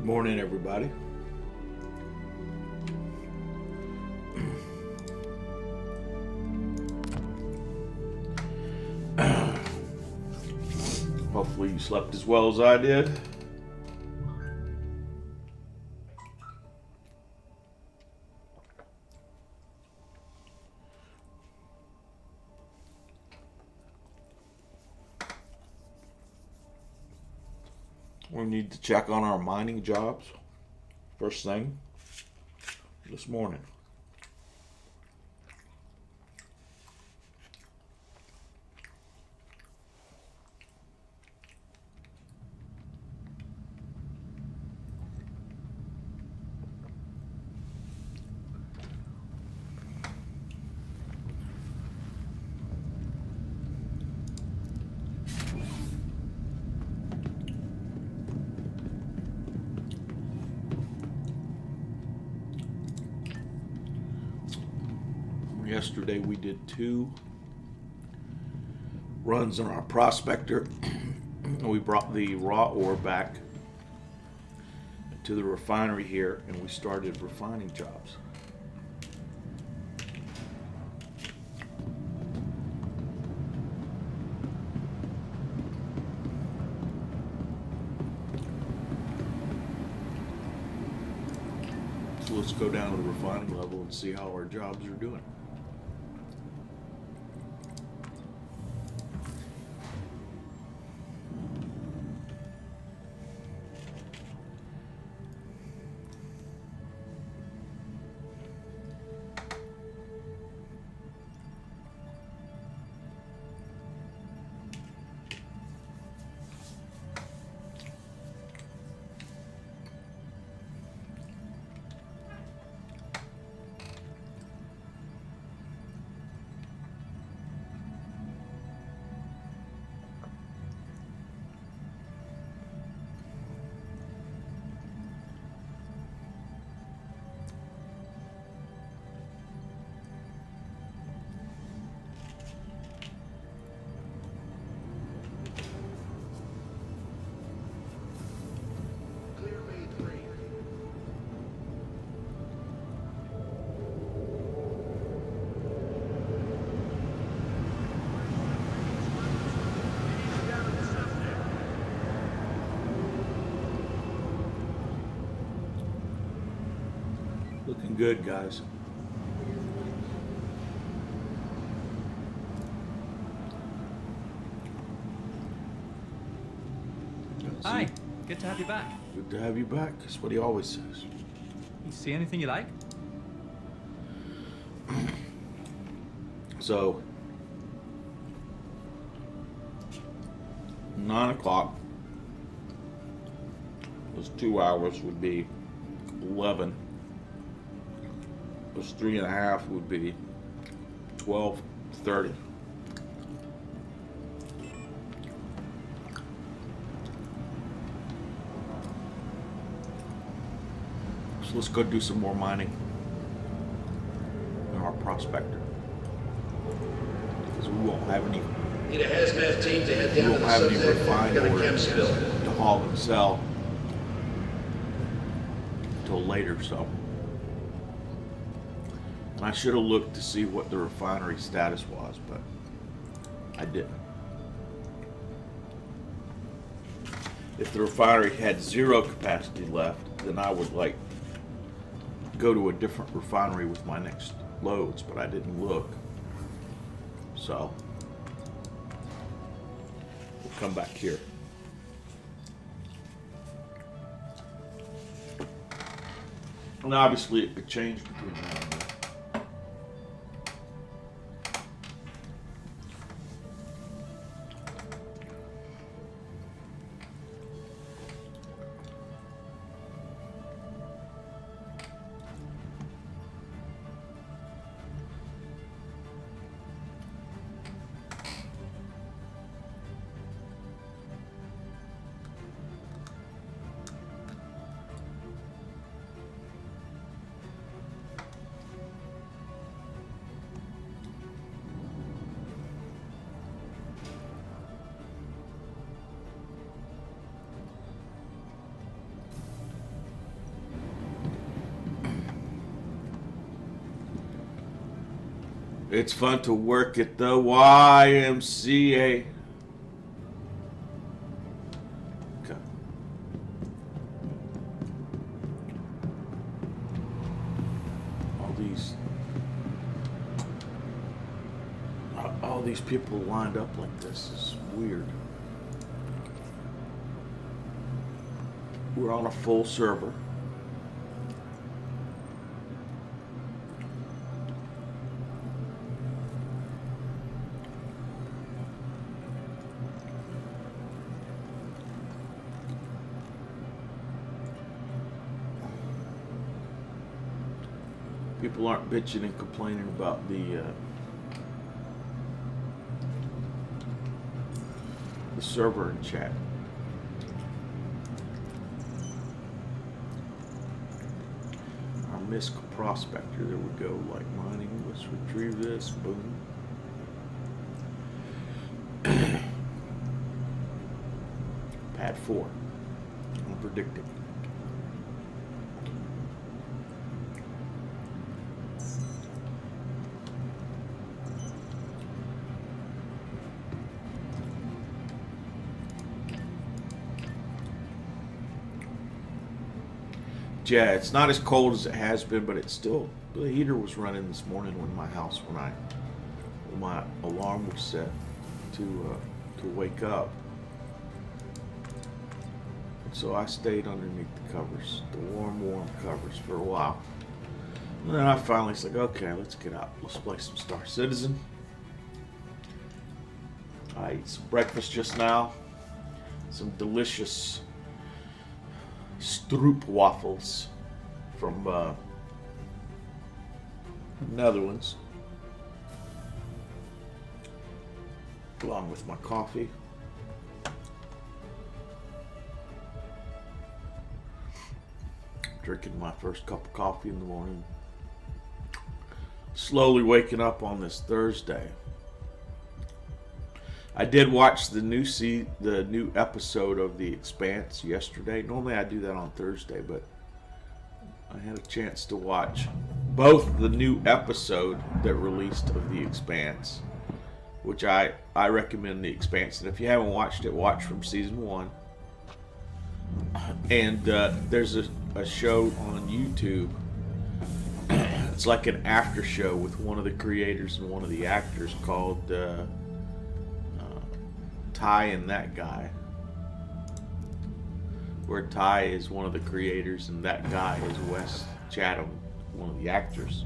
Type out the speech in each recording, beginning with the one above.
Good morning, everybody. Hopefully you slept as well as I did. We need to check on our mining jobs first thing this morning. Yesterday we did 2 runs on our prospector. We brought the raw ore back to the refinery here and we started refining jobs. So let's go down to the refining level and see how our jobs are doing. Looking good, guys. Hi, good to have you back. Good to have you back. That's what he always says. You see anything you like? So, 9 o'clock, those 2 hours would be 11. Those 3.5 would be 12:30. So let's go do some more mining in our prospector. Because we won't have any. Need a hazmat team to head We down won't to the have any subject. refined Got a ore chem spill. to haul and sell until later. So, and I should have looked to see what the refinery status was, but I didn't. If the refinery had 0 capacity left, then I would go to a different refinery with my next loads, but I didn't look. So we'll come back here. And obviously it could change between now and then. It's fun to work at the YMCA. Okay. All these people lined up like this is weird. We're on a full server. People aren't bitching and complaining about the server and chat. Our MISC Prospector, there we go, like mining, let's retrieve this, boom. Pad 4, unpredicted. Yeah, it's not as cold as it has been, but it's still, the heater was running this morning when my house, when my alarm was set to wake up. So I stayed underneath the covers, the warm covers for a while. And then I finally said, okay, let's get out. Let's play some Star Citizen. I ate some breakfast just now. Some delicious stroop waffles from Netherlands, along with my coffee. Drinking my first cup of coffee in the morning. Slowly waking up on this Thursday. I did watch the new episode of The Expanse yesterday. Normally I do that on Thursday, but I had a chance to watch both the new episode that released of The Expanse, which I recommend The Expanse. And if you haven't watched it, watch from season 1. And there's a show on YouTube. It's like an after show with one of the creators and one of the actors called Ty and That Guy, where Ty is one of the creators and that guy is Wes Chatham, one of the actors.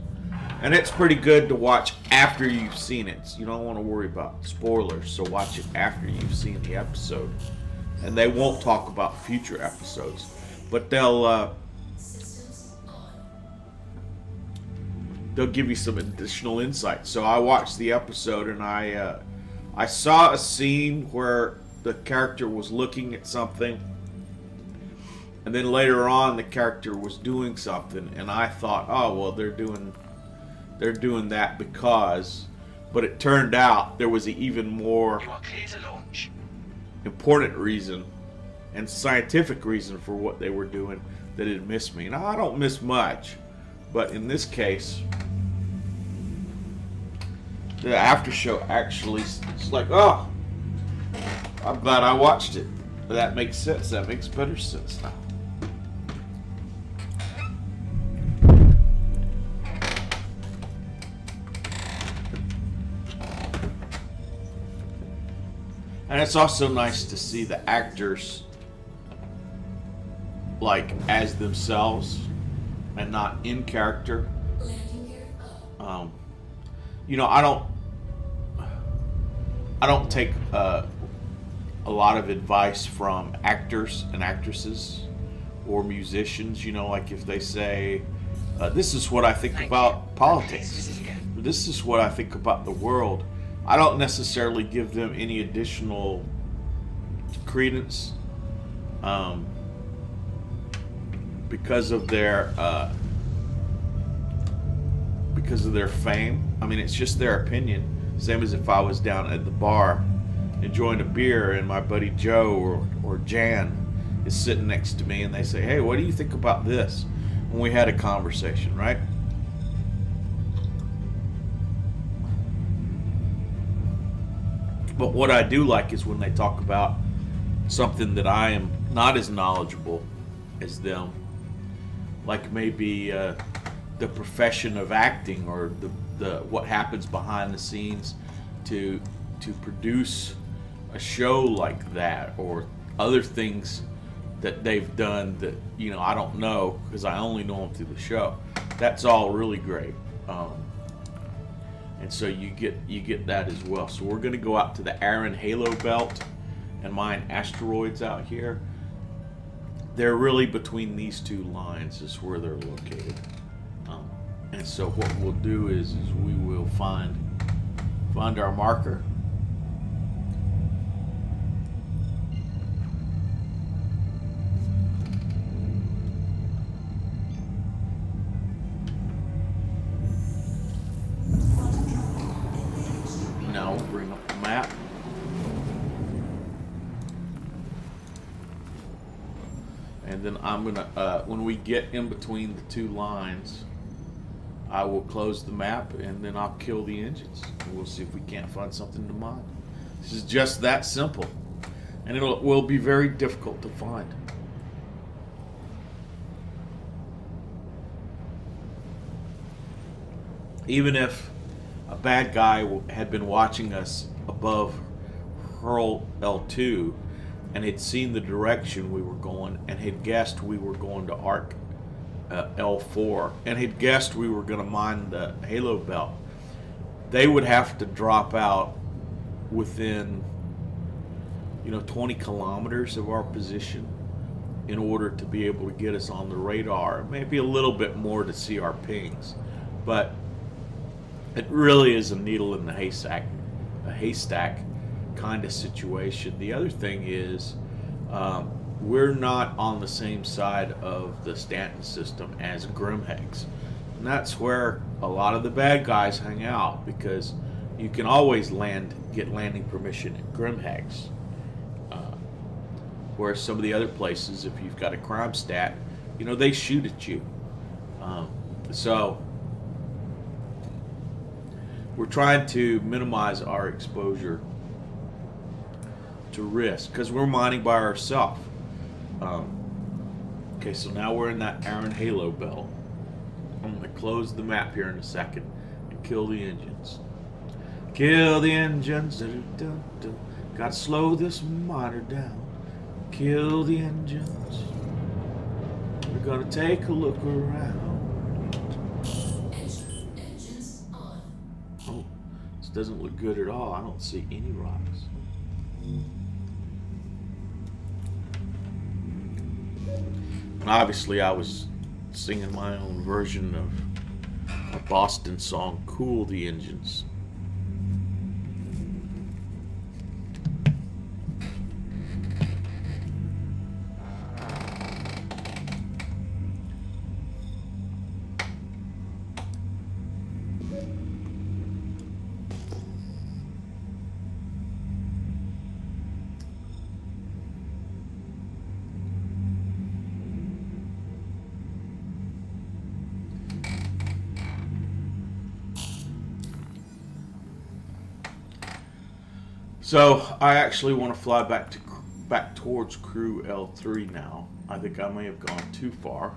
And it's pretty good to watch after you've seen it. You don't want to worry about spoilers, so watch it after you've seen the episode. And they won't talk about future episodes, but they'll give you some additional insight. So I watched the episode and I saw a scene where the character was looking at something, and then later on the character was doing something, and I thought, oh well, they're doing that because, but it turned out there was an even more important reason and scientific reason for what they were doing that it missed me. Now I don't miss much, but in this case, the after show actually, it's like, oh, I'm glad I watched it. That makes sense. That makes better sense now. And it's also nice to see the actors like as themselves and not in character. You know, I don't take a lot of advice from actors and actresses or musicians. You know, like if they say, this is what I think about politics, this is what I think about the world, I don't necessarily give them any additional credence because of their fame. I mean, it's just their opinion. Same as if I was down at the bar enjoying a beer and my buddy Joe or Jan is sitting next to me and they say, hey, what do you think about this? And we had a conversation, right? But what I do like is when they talk about something that I am not as knowledgeable as them, like maybe the profession of acting, or the what happens behind the scenes to produce a show like that, or other things that they've done that I don't know because I only know them through the show. That's all really great, and so you get that as well. So we're going to go out to the Arron Halo Belt and mine asteroids out here. They're really between these two lines is where they're located, and so what we'll do is we will find our marker. Now we'll bring up the map. And then I'm gonna, when we get in between the two lines, I will close the map and then I'll kill the engines. And we'll see if we can't find something to mine. This is just that simple. And it will be very difficult to find. Even if a bad guy had been watching us above Hurl L2 and had seen the direction we were going and had guessed we were going to Arc L4 and had guessed we were going to mine the Halo Belt, they would have to drop out within 20 kilometers of our position in order to be able to get us on the radar. Maybe a little bit more to see our pings, but it really is a needle in the haystack kind of situation. The other thing is, we're not on the same side of the Stanton system as Grimhex. And that's where a lot of the bad guys hang out, because you can always get landing permission at Grimhex. Whereas some of the other places, if you've got a crime stat, they shoot at you. So we're trying to minimize our exposure to risk because we're mining by ourselves. Okay, so now we're in that Arron Halo Belt. I'm going to close the map here in a second and kill the engines. Kill the engines. Got to slow this miner down. Kill the engines. We're going to take a look around. Engines on. Oh, this doesn't look good at all. I don't see any rocks. And obviously I was singing my own version of a Boston song, Cool the Engines. So I actually want to fly back towards Crew L3 now. I think I may have gone too far.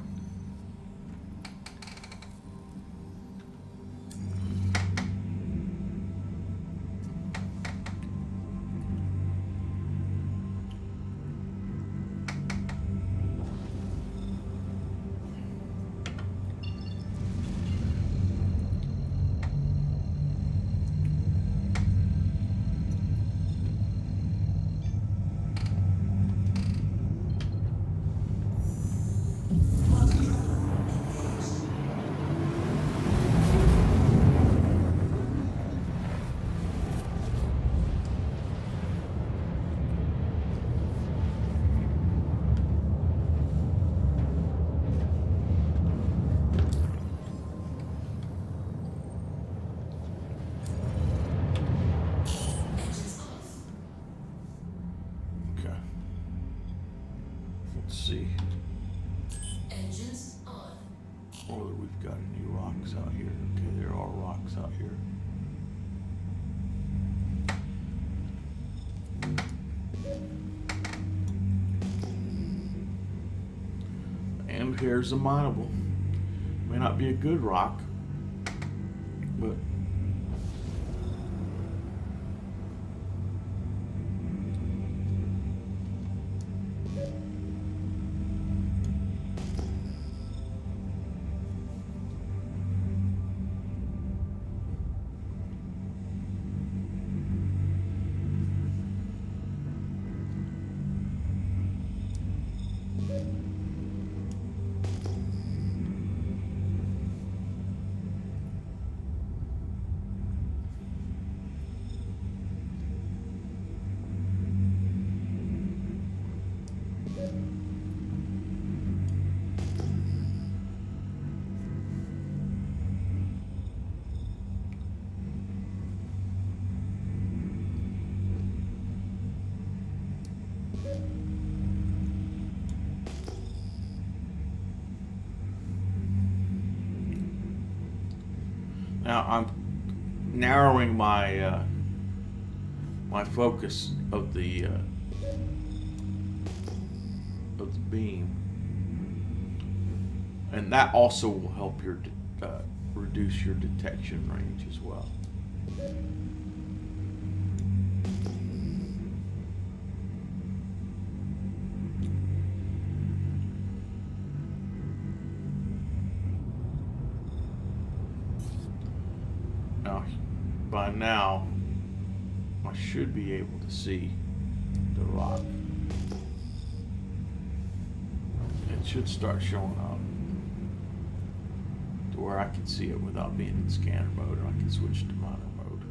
See Engines on. whether we've got any rocks out here. Okay, there are rocks out here. here's a mineable. May not be a good rock, but now I'm narrowing my my focus of the beam, and that also will help your reduce your detection range as well. By now, I should be able to see the rock. It should start showing up to where I can see it without being in scanner mode, and I can switch to monitor mode.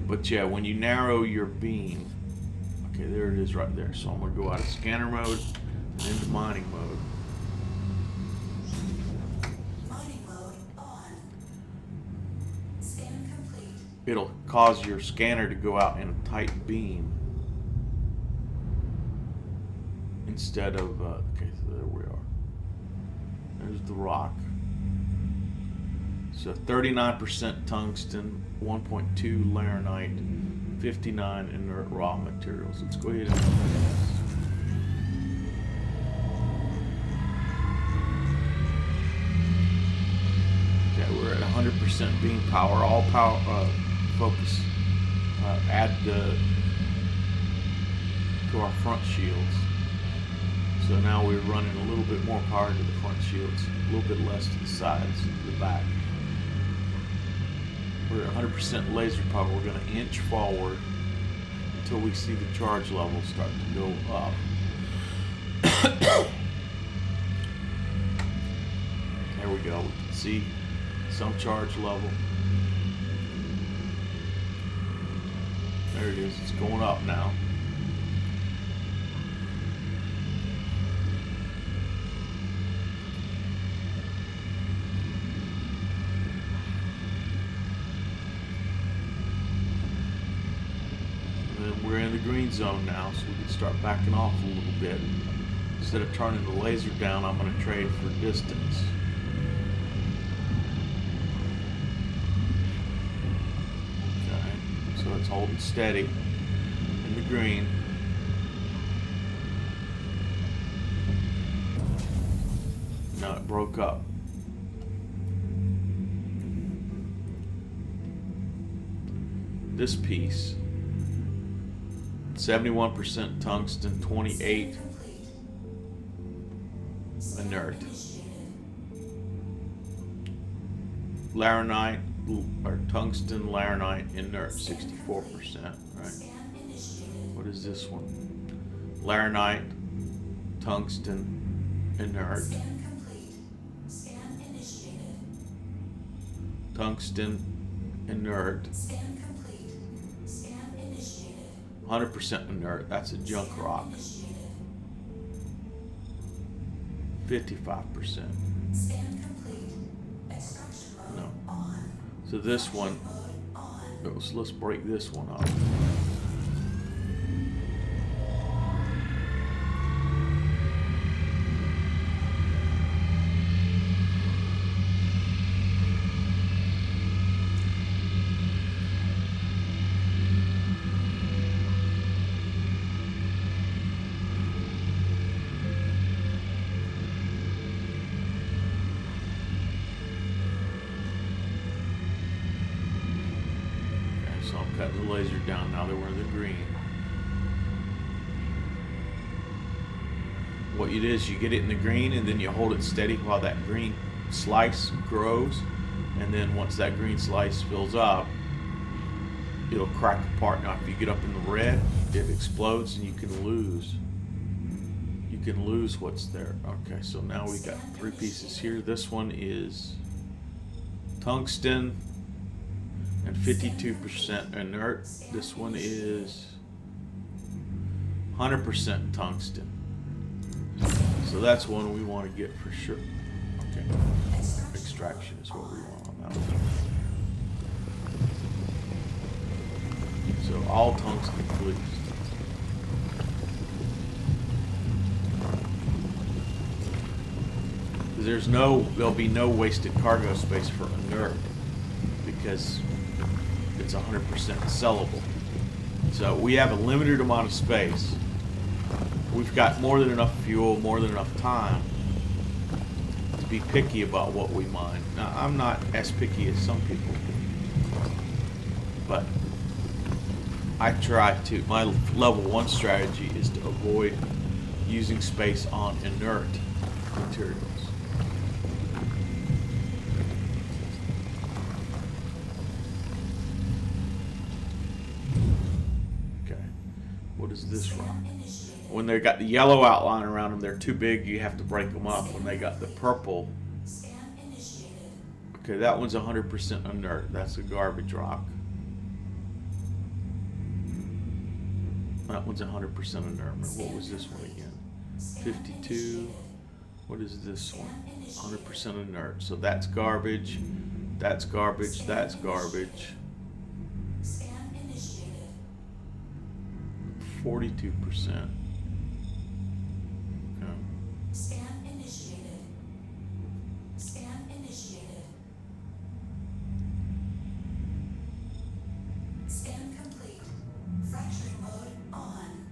But yeah, when you narrow your beam, okay, there it is right there. So I'm going to go out of scanner mode and into mining mode. It'll cause your scanner to go out in a tight beam instead of, okay, so there we are. There's the rock. So 39% tungsten, 1.2 laranite, 59 inert raw materials. Let's go ahead and okay, we're at 100% beam power, all power, focus, add to our front shields. So now we're running a little bit more power to the front shields, a little bit less to the sides, to the back. We're at 100% laser power. We're going to inch forward until we see the charge level start to go up. There we go. We can see some charge level. There it is. It's going up now. And then we're in the green zone now, so we can start backing off a little bit. Instead of turning the laser down, I'm going to trade for distance. So it's holding steady in the green. Now it broke up. This piece, 71% tungsten, 28 inert. Laranite, or tungsten laranite inert, 64%, right? What is this one? Laranite, tungsten inert. Tungsten inert. 100% inert, that's a junk rock. 55%. No. So this one, let's break this one up. Cutting the laser down now that we're in the green. What you do is you get it in the green and then you hold it steady while that green slice grows, and then once that green slice fills up, it'll crack apart. Now if you get up in the red, it explodes and you can lose what's there. Okay, so now we got 3 pieces here. This one is tungsten and 52% inert. This one is 100% tungsten. So that's one we want to get for sure. Okay, extraction is what we want on that one. So all tungsten, please. There'll be no wasted cargo space for inert because it's 100% sellable. So we have a limited amount of space. We've got more than enough fuel, more than enough time to be picky about what we mine. Now, I'm not as picky as some people, but I try to. My level 1 strategy is to avoid using space on inert materials. What is this rock? When they got the yellow outline around them, they're too big, you have to break them up. When they got the purple, okay, that one's 100% inert. That's a garbage rock. That one's 100% inert. What was this one again? 52. What is this one? 100% inert. So that's garbage. That's garbage. That's garbage. 42%. Okay. Scan initiated. Scan initiated. Scan complete. Fracturing mode on.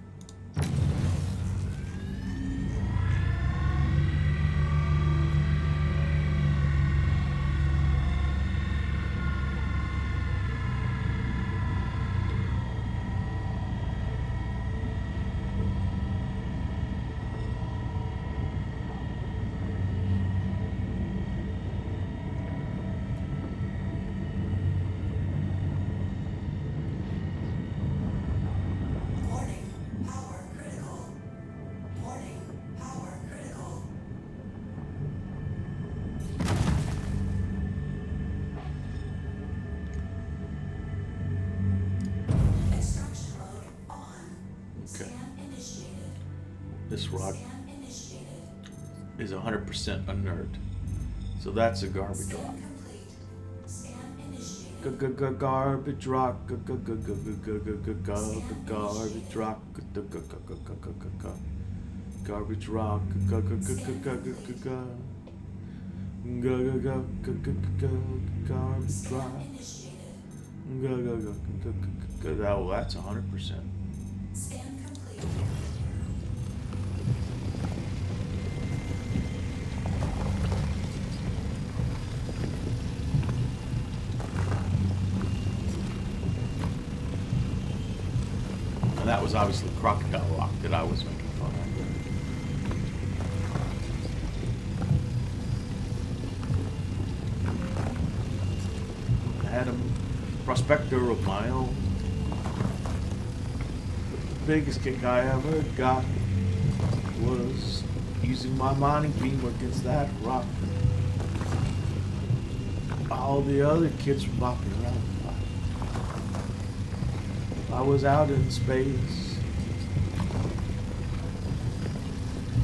This rock is 100% inert. So that's a garbage rock. Garbage rock. Garbage rock. Garbage rock. Garbage rock. Oh, that's 100%. And that was obviously crocodile rock that I was making fun of. I had a prospector of my own. But the biggest kick I ever got was using my mining beam against that rock. All the other kids were bopping around. I was out in space,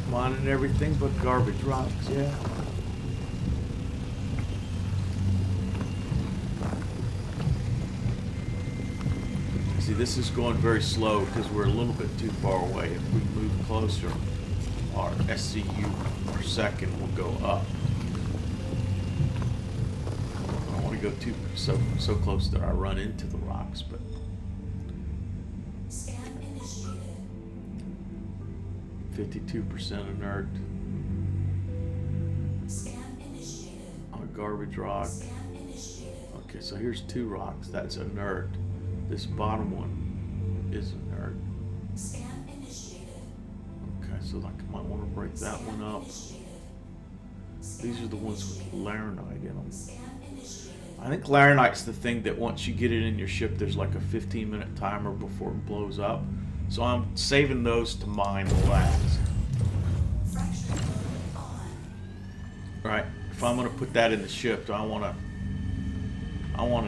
mining everything but garbage rocks, yeah. See, this is going very slow because we're a little bit too far away. If we move closer, our SCU per second will go up. I don't want to go so close that I run into the rocks, but 52% inert on a garbage rock. Okay, so here's two rocks. That's inert. This bottom one is inert. Scan initiated. Okay, so I might want to break that one up. These are the ones with laranite in them. Scan initiated. I think laranite's the thing that once you get it in your ship, there's like a 15-minute timer before it blows up. So I'm saving those to mine last. Fracturing mode on. Right. If I'm gonna put that in the ship, I wanna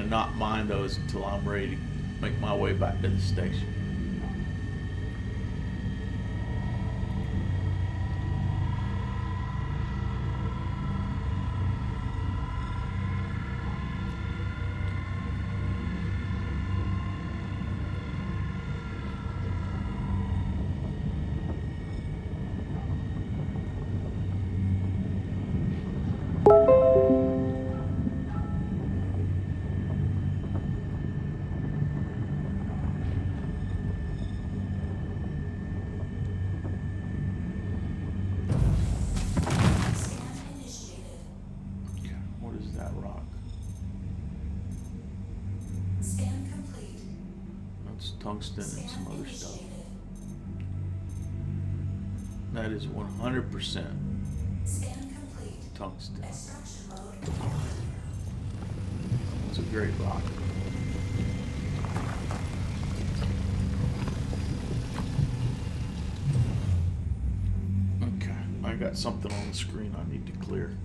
not mine those until I'm ready to make my way back to the station. Scan initiated. Okay, what is that rock? Scan complete. That's tungsten and some Scan other stuff. initiated. That is 100% Scan complete. tungsten. Extraction mode on. It's a great rock. Okay, I got something on the screen I need to clear.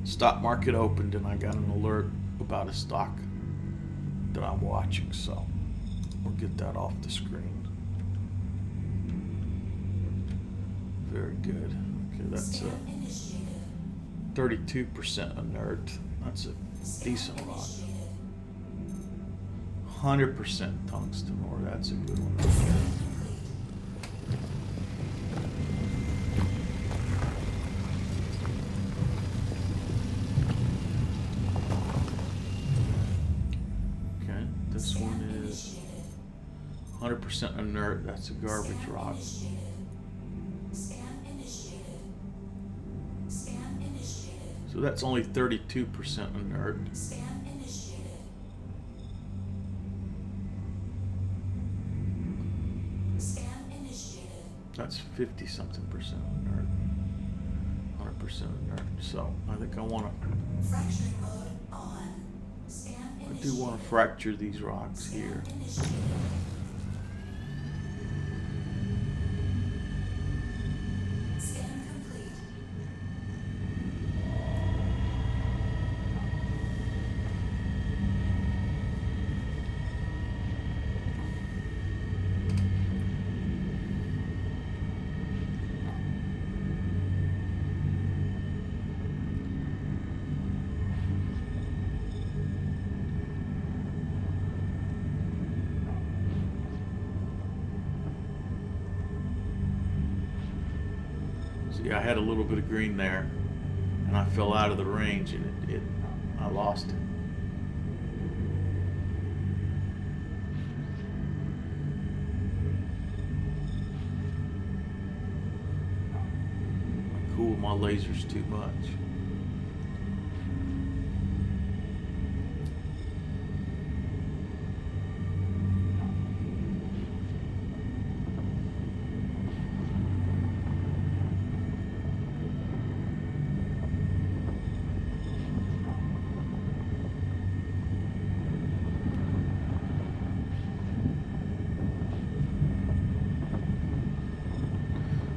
Stock market opened and I got an alert about a stock that I'm watching, so we'll get that off the screen. Very good. Okay, that's Scan initiated. 32% inert. That's a decent rock. Initiated. 100% tungsten ore. That's a good one. Complete. Okay, this one is 100% inert. That's a garbage rock. Initiated. Scan initiated. Scan initiated. So that's only 32% inert. Scan initiated. Scan initiated. That's 50-something% inert. 100% inert. So I think I want to. Fracturing mode on. Scan I initiated. do want to fracture these rocks here. Initiated. Scan complete. See, I had a little bit of green there, and I fell out of the range, and I lost it. I cooled my lasers too much.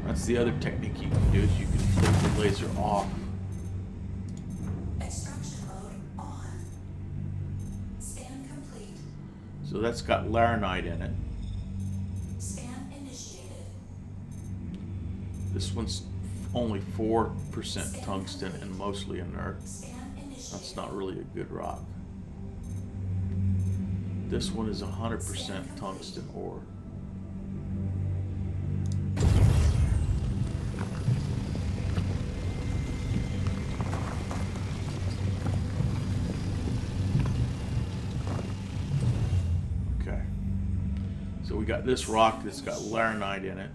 That's the other technique you can do, is you can flip the laser off. Extraction mode on. Scan complete. So that's got laranite in it. Scan initiated. This one's only 4% tungsten and mostly inert. Scan initiated. That's not really a good rock. This one is 100% tungsten ore. Okay. So we got this rock that's got laranite in it.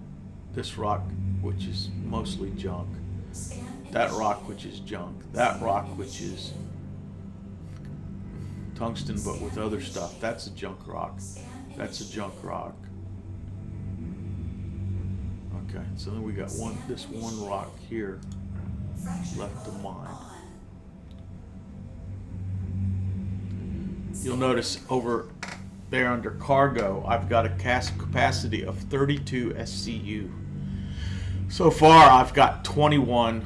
This rock, which is mostly junk. Scan That rock, which is junk. That rock, which is tungsten but with other stuff. That's a junk rock. Scan That's a junk rock. Okay, so then we got this one rock here Fracturing left to mode mine. on. You'll notice over there under cargo, I've got a capacity of 32 SCU. So far, I've got 21.21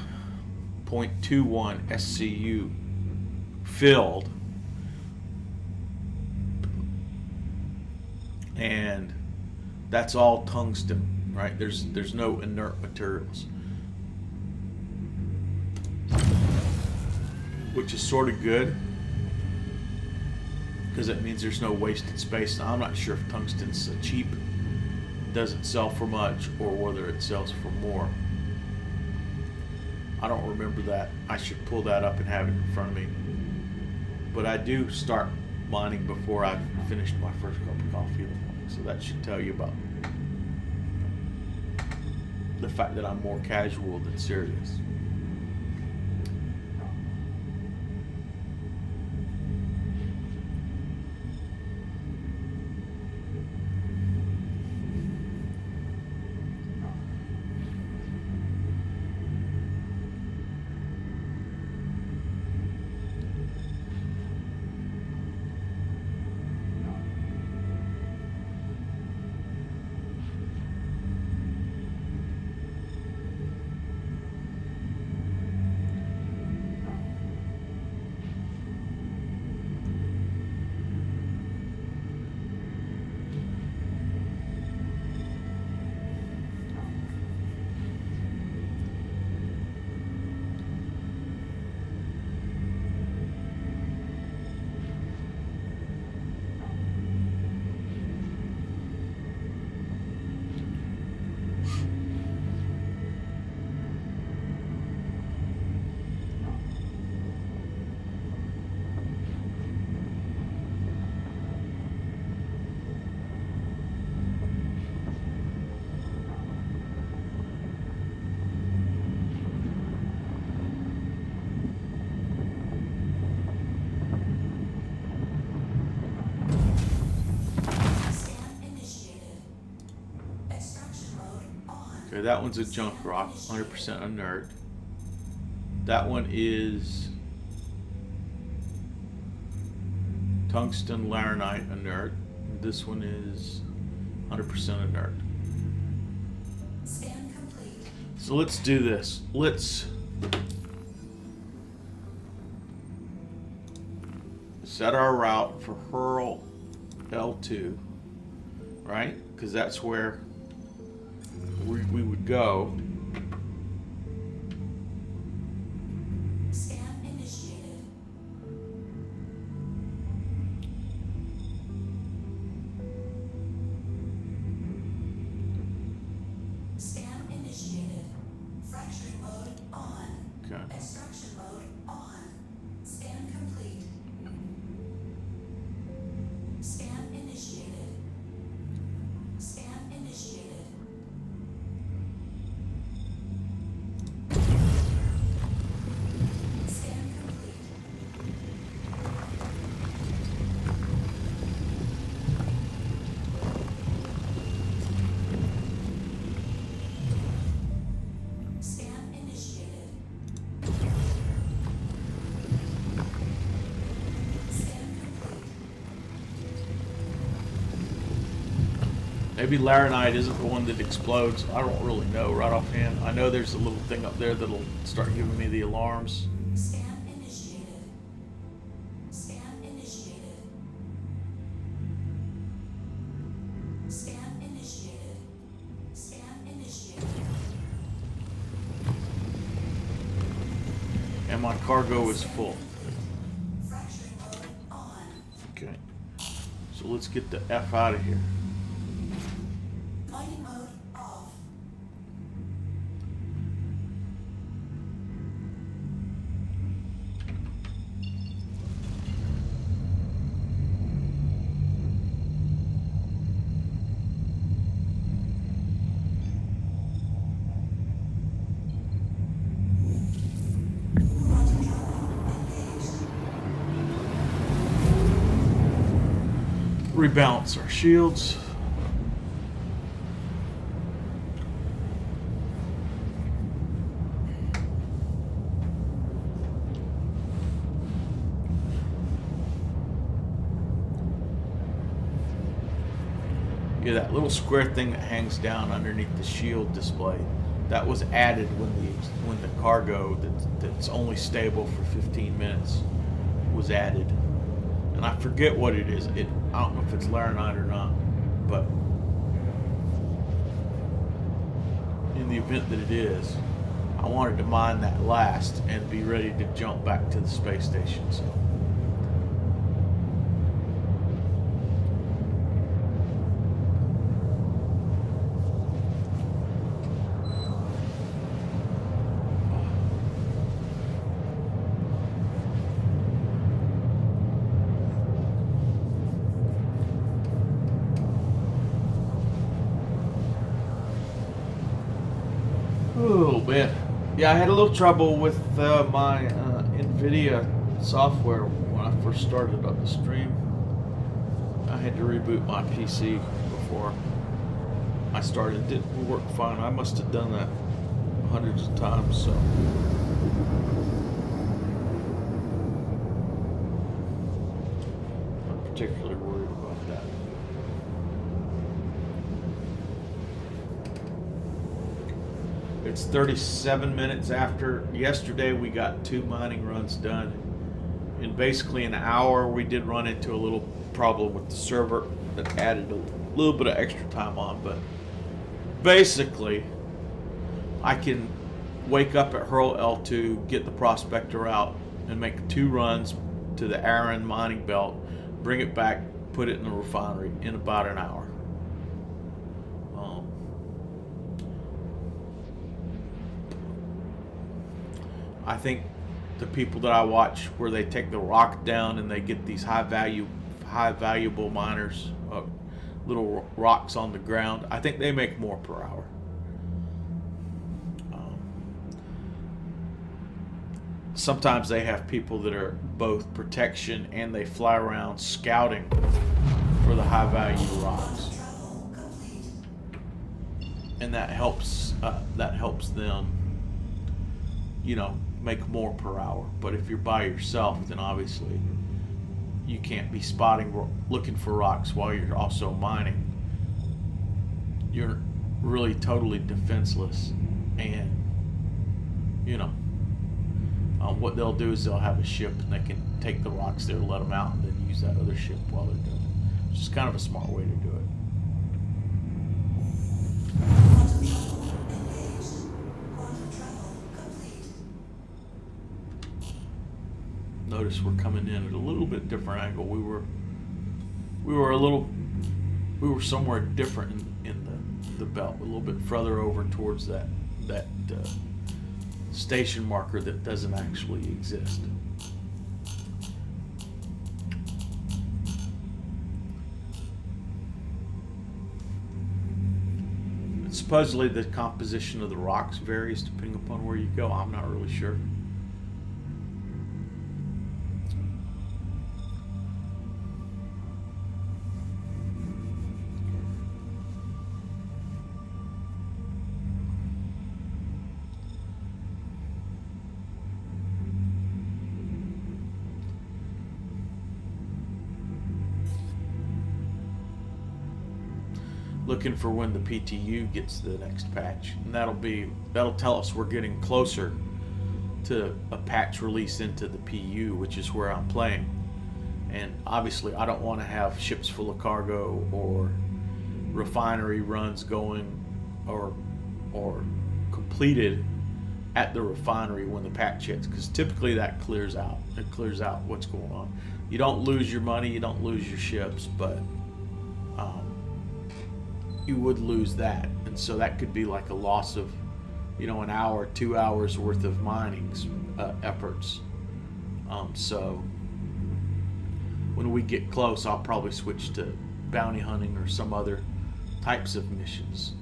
SCU filled. And that's all tungsten, right? There's no inert materials. Which is sort of good, because it means there's no wasted space. Now, I'm not sure if tungsten's cheap, doesn't sell for much, or whether it sells for more. I don't remember that. I should pull that up and have it in front of me. But I do start mining before I've finished my first cup of coffee in the morning, so that should tell you about the fact that I'm more casual than serious. Okay, that one's a junk rock, 100% inert. That one is tungsten laranite inert. This one is 100% inert. Scan complete. So let's do this. Let's set our route for Hurl L2, right? Because that's where we would go. Scan initiated. Scan initiated. Fracturing mode on. Okay. Extraction mode on. Scan complete. Scan initiated. Scan initiated. Scan complete. Scan initiated. Scan complete. Maybe laranite isn't the one that explodes. I don't really know right offhand. I know there's a little thing up there that'll start giving me the alarms. Scan initiated. Scan initiated. Scan initiated. Scan initiated. And my cargo is full. Fracturing mode on. Okay. So let's get the F out of here. Mining mode off. Quantum drone engaged. rebalance our shields. Yeah, that little square thing that hangs down underneath the shield display, that was added when the cargo that's only stable for 15 minutes was added. And I forget what it is. I don't know if it's laranite or not, but in the event that it is, I wanted to mine that last and be ready to jump back to the space station. So. A little bit. Yeah, I had a little trouble with my NVIDIA software when I first started up the stream. I had to reboot my PC before I started. It didn't work fine. I must have done that hundreds of times, so. I'm particularly worried about that. It's 37 minutes after yesterday. We got 2 mining runs done. In basically an hour, we did run into a little problem with the server that added a little bit of extra time on, but basically, I can wake up at Hurl L2, get the Prospector out, and make 2 runs to the Arron mining belt, bring it back, put it in the refinery in about an hour. I think the people that I watch where they take the rock down and they get these high valuable miners, little rocks on the ground, I think they make more per hour. Sometimes they have people that are both protection and they fly around scouting for the high value rocks, and that helps them, you know, make more per hour. But if you're by yourself, then obviously you can't be looking for rocks while you're also mining. You're really totally defenseless, and you know, what they'll do is they'll have a ship and they can take the rocks there, let them out, and then use that other ship while they're doing it. Which is kind of a smart way to do it. Notice we're coming in at a little bit different angle. We were somewhere different in the belt, a little bit further over towards that station marker that doesn't actually exist. And supposedly the composition of the rocks varies depending upon where you go. I'm not really sure. Looking for when the PTU gets to the next patch, and that'll tell us we're getting closer to a patch release into the PU, which is where I'm playing. And obviously I don't want to have ships full of cargo or refinery runs going or completed at the refinery when the patch hits, because typically that clears out what's going on. You don't lose your money, you don't lose your ships, but you would lose that, and so that could be like a loss of, you know, an hour, 2 hours worth of mining efforts. So when we get close, I'll probably switch to bounty hunting or some other types of missions.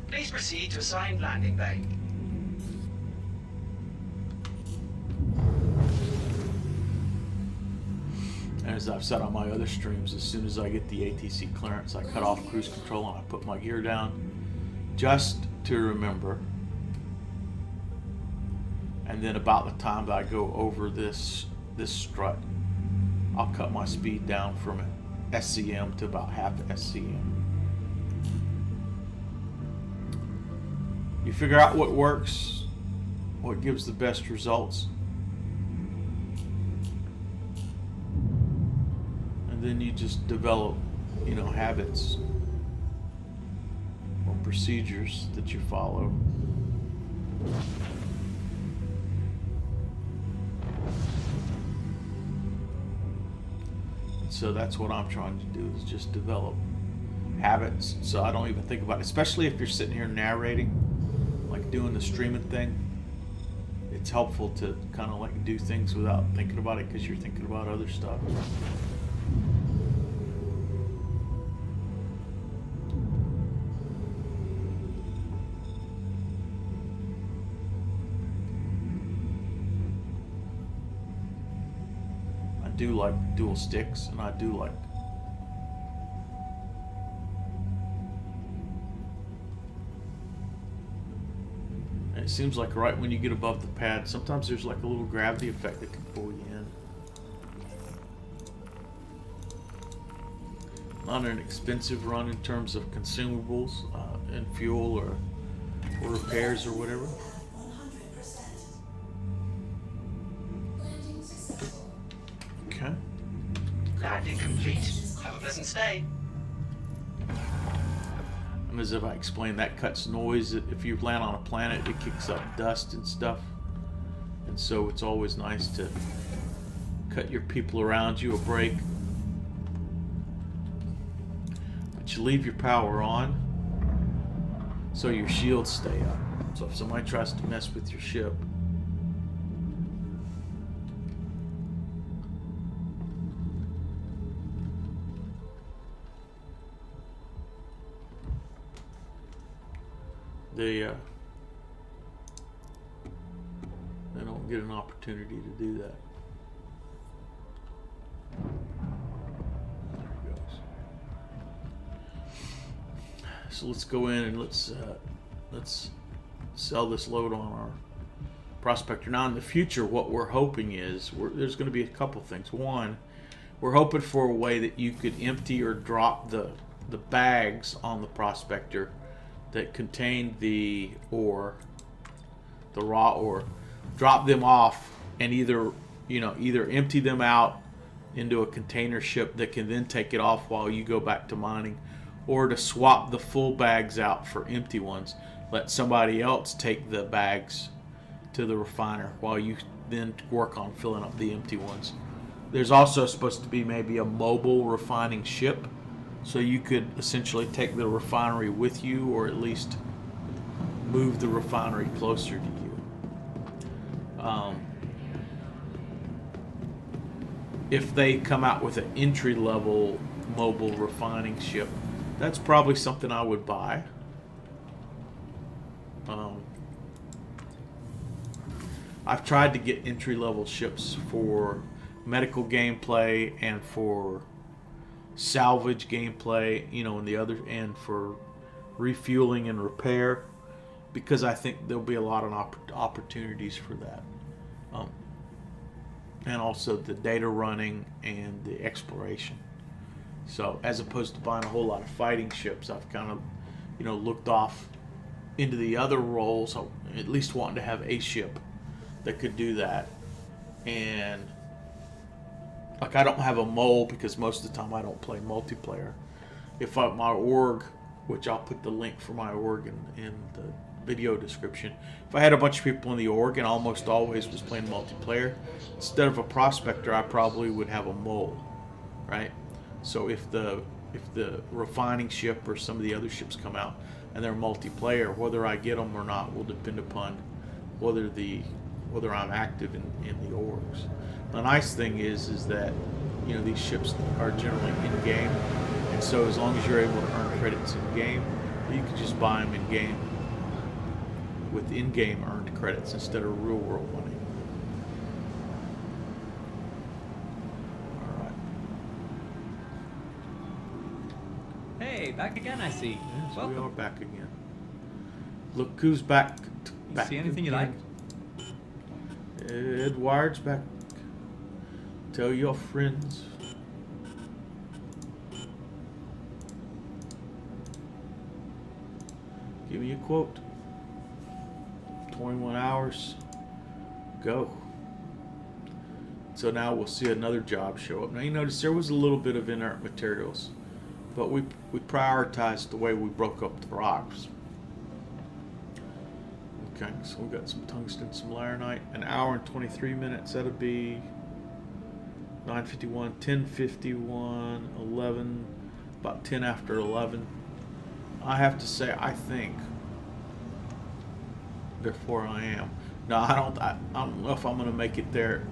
Please proceed to assigned landing bay. as I've said on my other streams, as soon as I get the ATC clearance, I cut off cruise control and I put my gear down just to remember. And then about the time that I go over this strut, I'll cut my speed down from an SCM to about half SCM. You figure out what works, what gives the best results, and then you just develop, habits or procedures that you follow. So that's what I'm trying to do, is just develop habits so I don't even think about it. Especially if you're sitting here narrating, like doing the streaming thing, it's helpful to kind of like do things without thinking about it, because you're thinking about other stuff. I do like dual sticks, and I do like it seems like right when you get above the pad, sometimes there's like a little gravity effect that can pull you in. Not an expensive run in terms of consumables and fuel or repairs or whatever. 100%. Landing successful. Okay. Landing complete. Have a pleasant stay. And as if I explained, that cuts noise. If you land on a planet, it kicks up dust and stuff. And so it's always nice to cut your people around you a break. But you leave your power on so your shields stay up. So if somebody tries to mess with your ship, they don't get an opportunity to do that. There it goes. So let's go in and let's sell this load on our Prospector. Now in the future, what we're hoping is there's going to be a couple things. One, we're hoping for a way that you could empty or drop the bags on the Prospector that contain the ore, the raw ore, drop them off and either empty them out into a container ship that can then take it off while you go back to mining, or to swap the full bags out for empty ones. Let somebody else take the bags to the refiner while you then work on filling up the empty ones. There's also supposed to be maybe a mobile refining ship, so you could essentially take the refinery with you, or at least move the refinery closer to you. If they come out with an entry-level mobile refining ship, that's probably something I would buy. I've tried to get entry-level ships for medical gameplay and for salvage gameplay, and the other end for refueling and repair, because I think there'll be a lot of opportunities for that, and also the data running and the exploration. So as opposed to buying a whole lot of fighting ships, I've kind of looked off into the other roles, at least wanting to have a ship that could do that. And like, I don't have a mole because most of the time I don't play multiplayer. If my org, which I'll put the link for my org in the video description, if I had a bunch of people in the org and almost always was playing multiplayer, instead of a prospector, I probably would have a mole, right? So if the refining ship or some of the other ships come out and they're multiplayer, whether I get them or not will depend upon whether I'm active in the orgs. The nice thing is that these ships are generally in game, and so as long as you're able to earn credits in game, you can just buy them in game with in-game earned credits instead of real world money. All right. Hey, back again, I see. Yes, we Welcome. are back again. Look who's back. You see anything you like? Edward's back. Tell your friends. Give me a quote. 21 hours. Go. So now we'll see another job show up. Now you notice there was a little bit of inert materials, but we prioritized the way we broke up the rocks. Okay, so we got some tungsten, some laranite. An hour and 23 minutes. That'll be 9:51, 10:51, 11, about 10 after 11. I have to say, I think, therefore I am. No, I don't know if I'm gonna make it there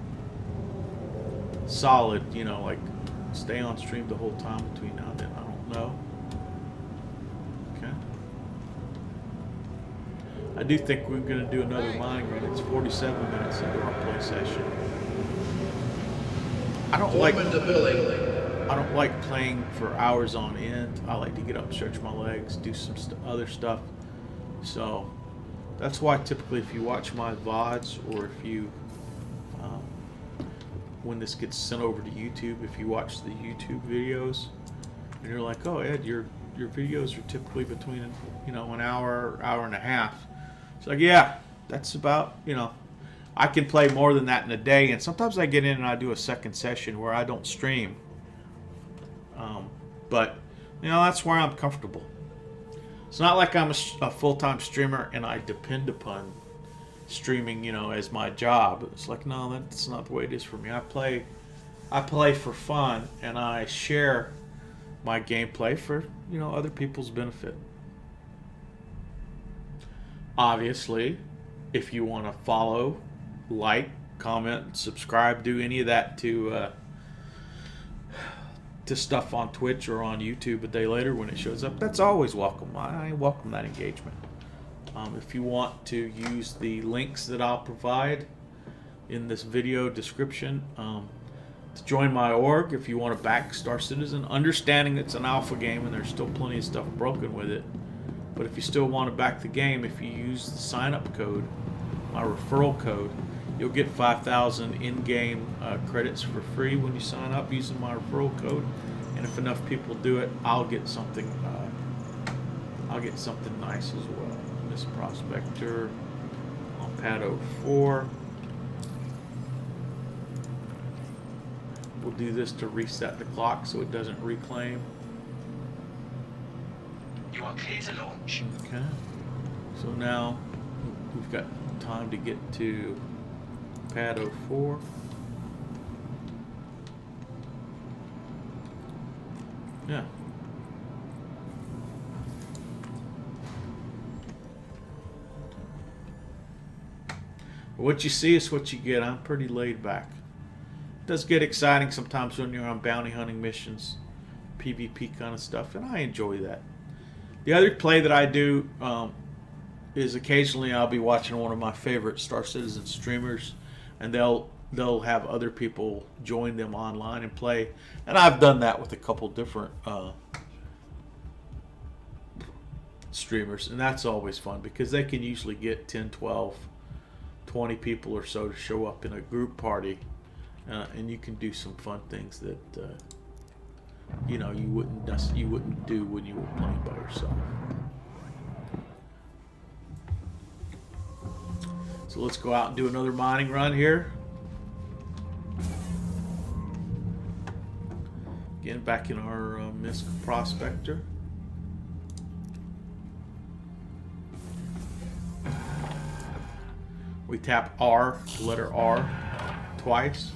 solid, you know, like stay on stream the whole time between now and then. I don't know. Okay. I do think we're gonna do another mining run. It's 47 minutes into our play session. I don't like playing for hours on end. I like to get up, stretch my legs, do some other stuff. So that's why typically if you watch my VODs, or if you when this gets sent over to YouTube, if you watch the YouTube videos and you're like, oh Ed, your videos are typically between, you know, an hour and a half. It's like, yeah, that's about, you know, I can play more than that in a day, and sometimes I get in and I do a second session where I don't stream. But you know, that's where I'm comfortable. It's not like I'm a full-time streamer and I depend upon streaming, you know, as my job. It's like, no, that's not the way it is for me. I play for fun, and I share my gameplay for, you know, other people's benefit. Obviously, if you want to follow, like, comment, subscribe, do any of that to stuff on Twitch or on YouTube a day later when it shows up, that's always welcome. I welcome that engagement. If you want to use the links that I'll provide in this video description to join my org, if you want to back Star Citizen, understanding it's an alpha game and there's still plenty of stuff broken with it, but if you still want to back the game, if you use the sign-up code, my referral code, you'll get 5,000 in-game credits for free when you sign up using my referral code. And if enough people do it, I'll get something. I'll get something nice as well. MISC Prospector on pad 04. We'll do this to reset the clock so it doesn't reclaim. You are clear to launch. Okay. So now we've got time to get to pad 04. Yeah. What you see is what you get. I'm pretty laid back. It does get exciting sometimes when you're on bounty hunting missions, PvP kind of stuff, and I enjoy that. The other play that I do is occasionally I'll be watching one of my favorite Star Citizen streamers, and they'll have other people join them online and play. And I've done that with a couple different streamers, and that's always fun because they can usually get 10, 12, 20 people or so to show up in a group party, and you can do some fun things that you know you wouldn't do when you were playing by yourself. So let's go out and do another mining run here. Again, back in our MISC Prospector. We tap R, the letter R, twice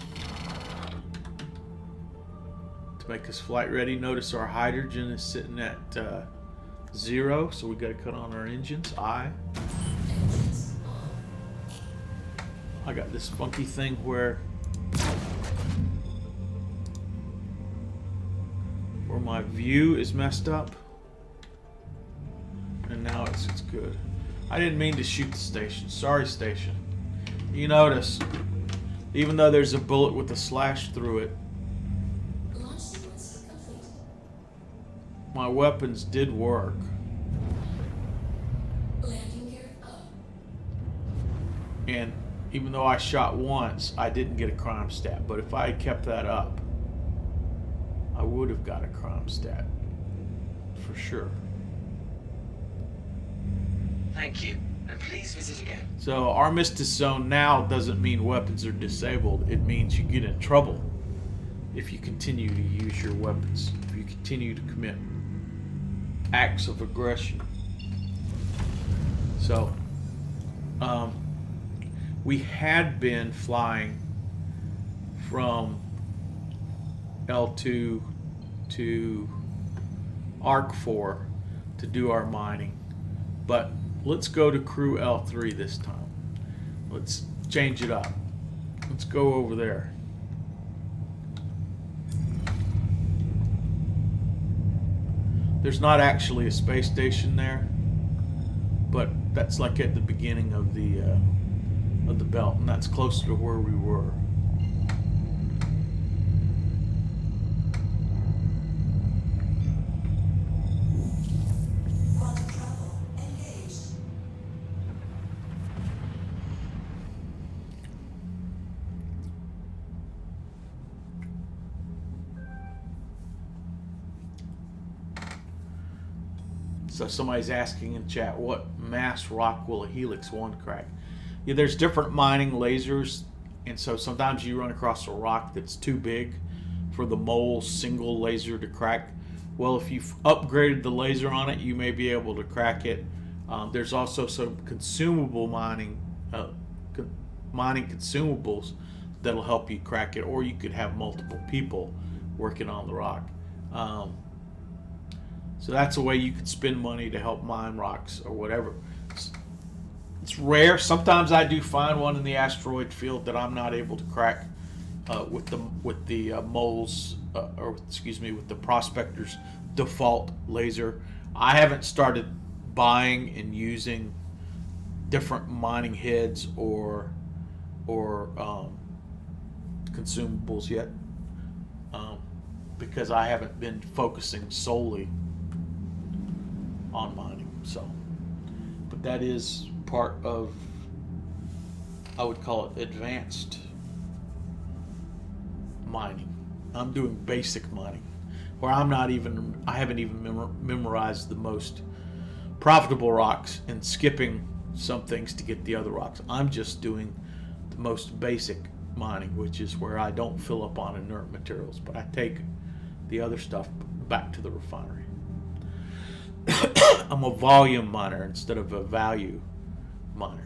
to make us flight ready. Notice our hydrogen is sitting at 0, so we got to cut on our engines. I got this funky thing where my view is messed up, and now it's good. I didn't mean to shoot the station. Sorry, station. You notice, even though there's a bullet with a slash through it, my weapons did work. Landing gear up. And even though I shot once, I didn't get a crime stat. But if I had kept that up, I would have got a crime stat. For sure. Thank you, and please visit again. So Armistice Zone now doesn't mean weapons are disabled. It means you get in trouble if you continue to use your weapons. If you continue to commit acts of aggression. So, we had been flying from L2 to Arc 4 to do our mining, but let's go to Crew L3 this time. Let's change it up. Let's go over there. There's not actually a space station there, but that's like at the beginning of the belt, and that's closer to where we were. Quantum travel engaged. So somebody's asking in chat, what mass rock will a Helix 1 crack? Yeah, there's different mining lasers, and so sometimes you run across a rock that's too big for the mole single laser to crack. Well, if you've upgraded the laser on it, you may be able to crack it. There's also some consumable mining consumables that'll help you crack it, or you could have multiple people working on the rock. So that's a way you could spend money to help mine rocks or whatever. It's rare. Sometimes I do find one in the asteroid field that I'm not able to crack with the moles, with the Prospector's default laser. I haven't started buying and using different mining heads or consumables yet, because I haven't been focusing solely on mining. So, but that is part of, I would call it advanced mining. I'm doing basic mining, where I haven't even memorized the most profitable rocks and skipping some things to get the other rocks. I'm just doing the most basic mining, which is where I don't fill up on inert materials, but I take the other stuff back to the refinery. I'm a volume miner instead of a value miner.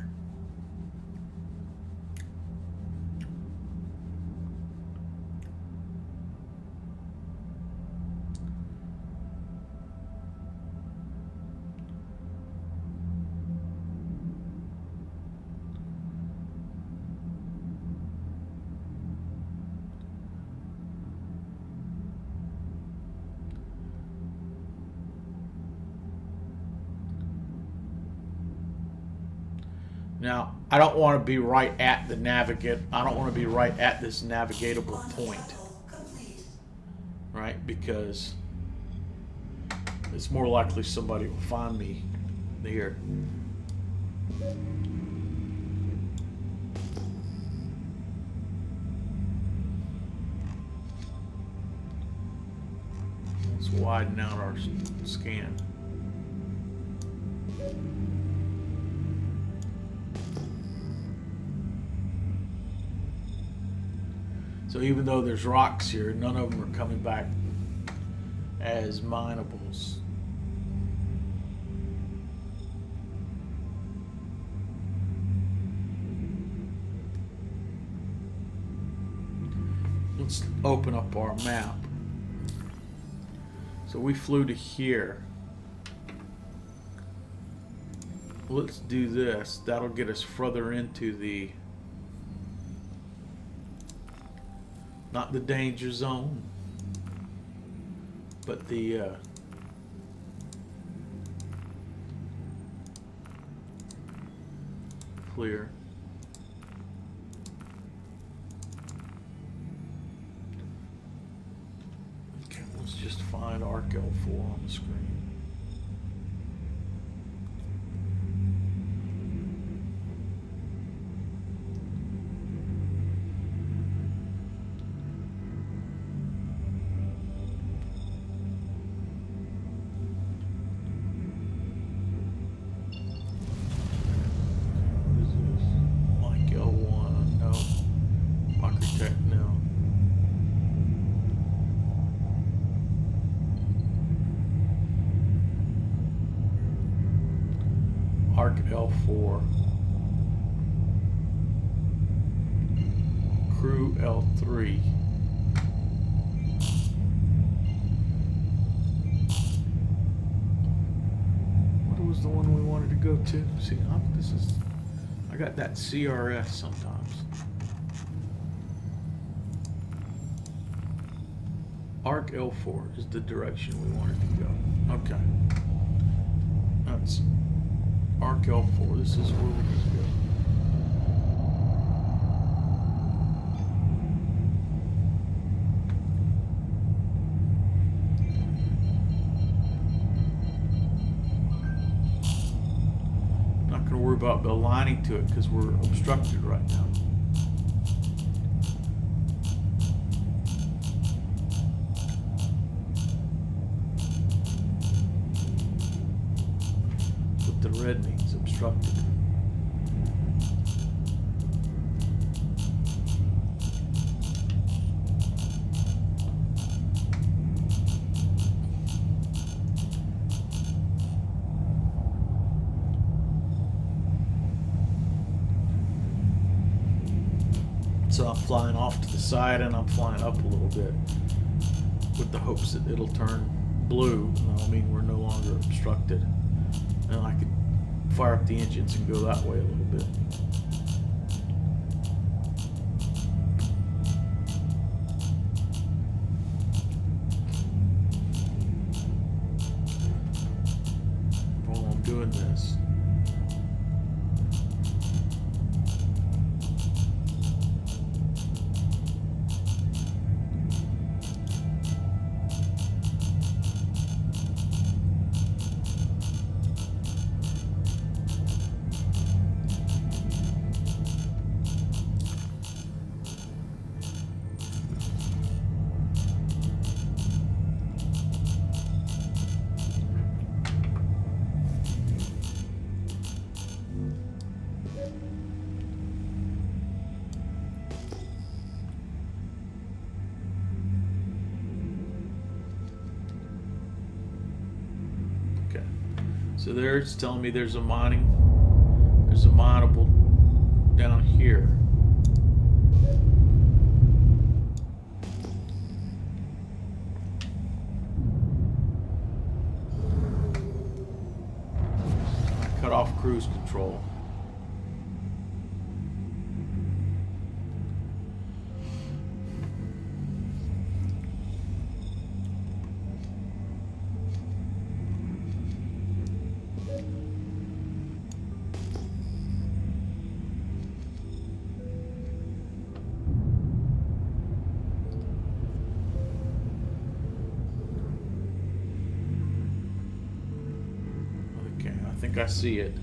Now, I don't want to be right at the I don't want to be right at this navigatable point, right? Because it's more likely somebody will find me here. Let's widen out our scan. So even though there's rocks here, none of them are coming back as minables. Let's open up our map. So we flew to here. Let's do this. That'll get us further into the, not the danger zone, but the clear. Okay, let's just find Arc ARC L4 on the screen. What is this? Mike L1, no. Architect, no. ARC L4. Crew L3. What was the one we wanted to go to? See, I got that CRS sometimes. ARC L4 is the direction we wanted to go. Okay. That's ARC L4. This is where we're going to go. Not going to worry about aligning to it because we're obstructed right now. The red means obstructed. So I'm flying off to the side and I'm flying up a little bit with the hopes that it'll turn blue, and that'll mean we're no longer obstructed. And I could fire up the engines and go that way a little bit. While I'm doing this, so there it's telling me there's a mineable down here. I cut off cruise control. I think I see it.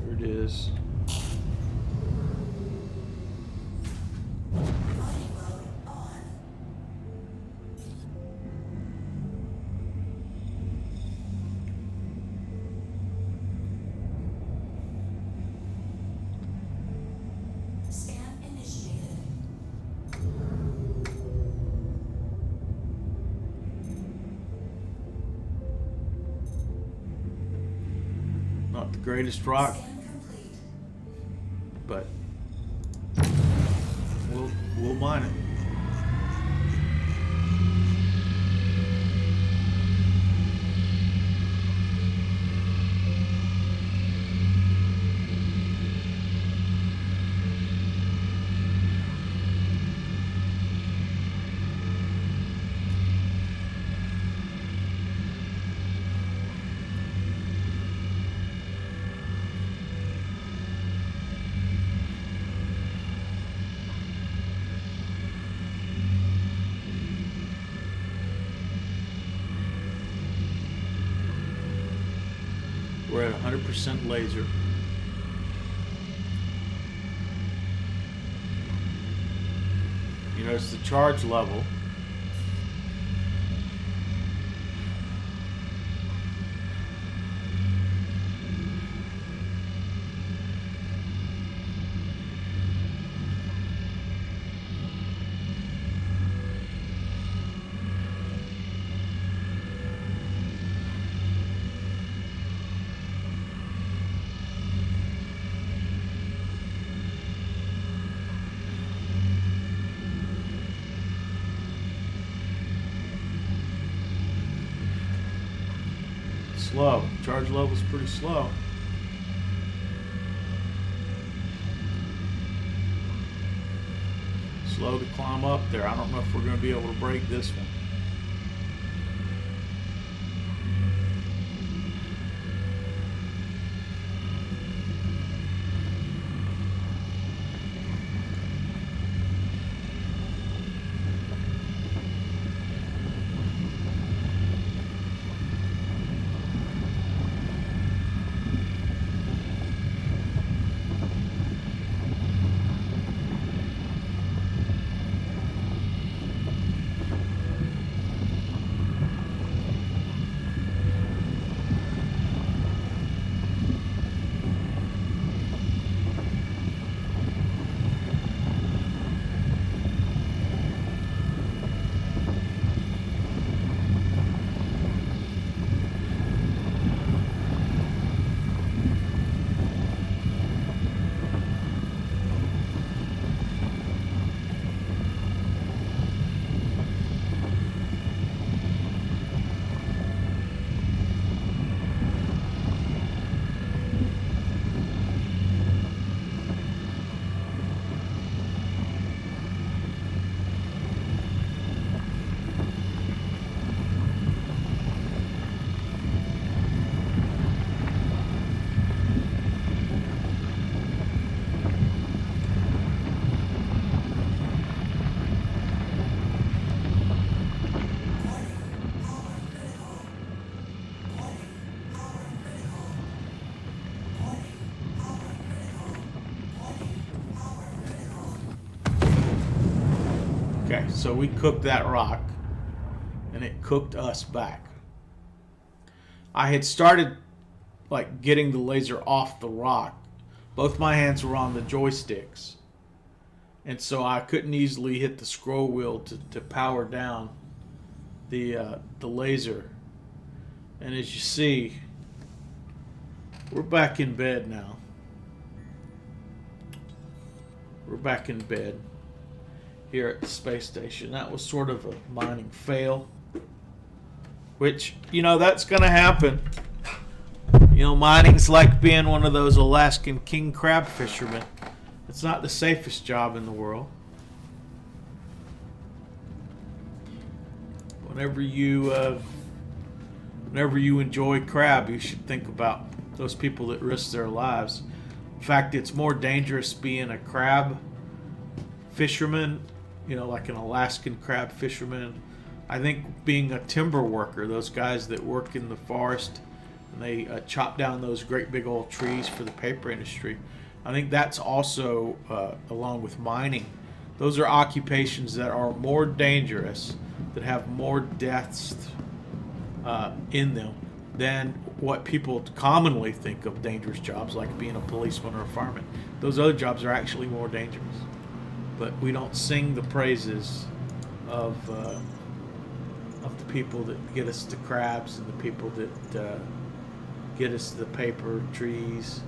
There it is. Not the greatest rock, but we'll mine it. 100% laser. You notice the charge level. Slow. Charge level's pretty slow. Slow to climb up there. I don't know if we're going to be able to break this one. Okay, so we cooked that rock, and it cooked us back. I had started like getting the laser off the rock. Both my hands were on the joysticks, and so I couldn't easily hit the scroll wheel to power down the laser. And as you see, we're back in bed now. We're back in bed here at the space station. That was sort of a mining fail, which, you know, that's going to happen. You know, mining's like being one of those Alaskan king crab fishermen. It's not the safest job in the world. Whenever you enjoy crab, you should think about those people that risk their lives. In fact, it's more dangerous being a crab fisherman, you know, like an Alaskan crab fisherman. I think being a timber worker, those guys that work in the forest and they chop down those great big old trees for the paper industry, I think that's also, along with mining, those are occupations that are more dangerous, that have more deaths in them than what people commonly think of dangerous jobs, like being a policeman or a fireman. Those other jobs are actually more dangerous. But we don't sing the praises of the people that get us the crabs and the people that get us the paper trees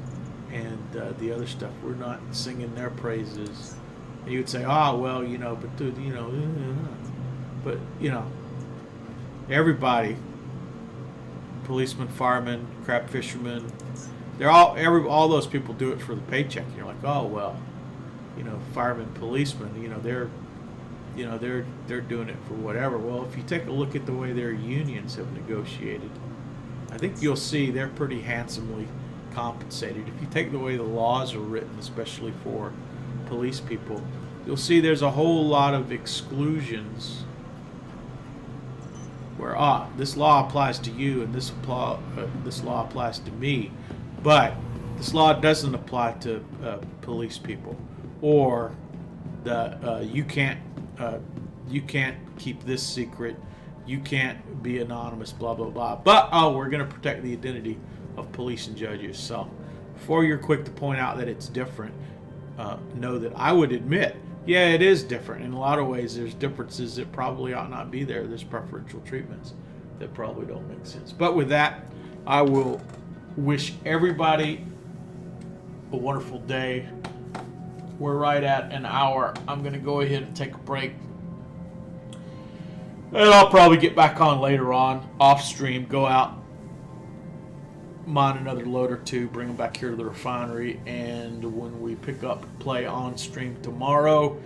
and the other stuff. We're not singing their praises. And you would say, oh, well, you know, but dude, you know, but, you know, everybody, policemen, firemen, crab fishermen, they're all those people do it for the paycheck. And you're like, oh, well, you know, firemen, policemen, you know, they're doing it for whatever. Well, if you take a look at the way their unions have negotiated, I think you'll see they're pretty handsomely compensated. If you take the way the laws are written, especially for police people, you'll see there's a whole lot of exclusions where this law applies to you and this law applies to me. But this law doesn't apply to police people, or you can't keep this secret, you can't be anonymous, blah blah blah. But we're going to protect the identity of police and judges. So before you're quick to point out that it's different, know that I would admit, yeah, it is different. In a lot of ways, there's differences that probably ought not be there. There's preferential treatments that probably don't make sense. But with that, I will wish everybody a wonderful day. We're right at an hour. I'm going to go ahead and take a break. And I'll probably get back on later on, off stream, go out, mine another load or two, bring them back here to the refinery, and when we pick up play on stream tomorrow,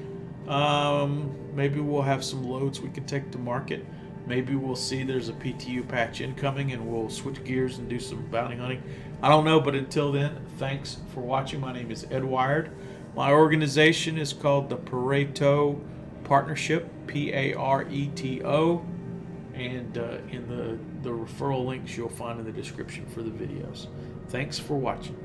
maybe we'll have some loads we can take to market. Maybe we'll see there's a PTU patch incoming and we'll switch gears and do some bounty hunting. I don't know, but until then, thanks for watching. My name is Ed Wired. My organization is called the Pareto Partnership, Pareto, and in the referral links you'll find in the description for the videos. Thanks for watching.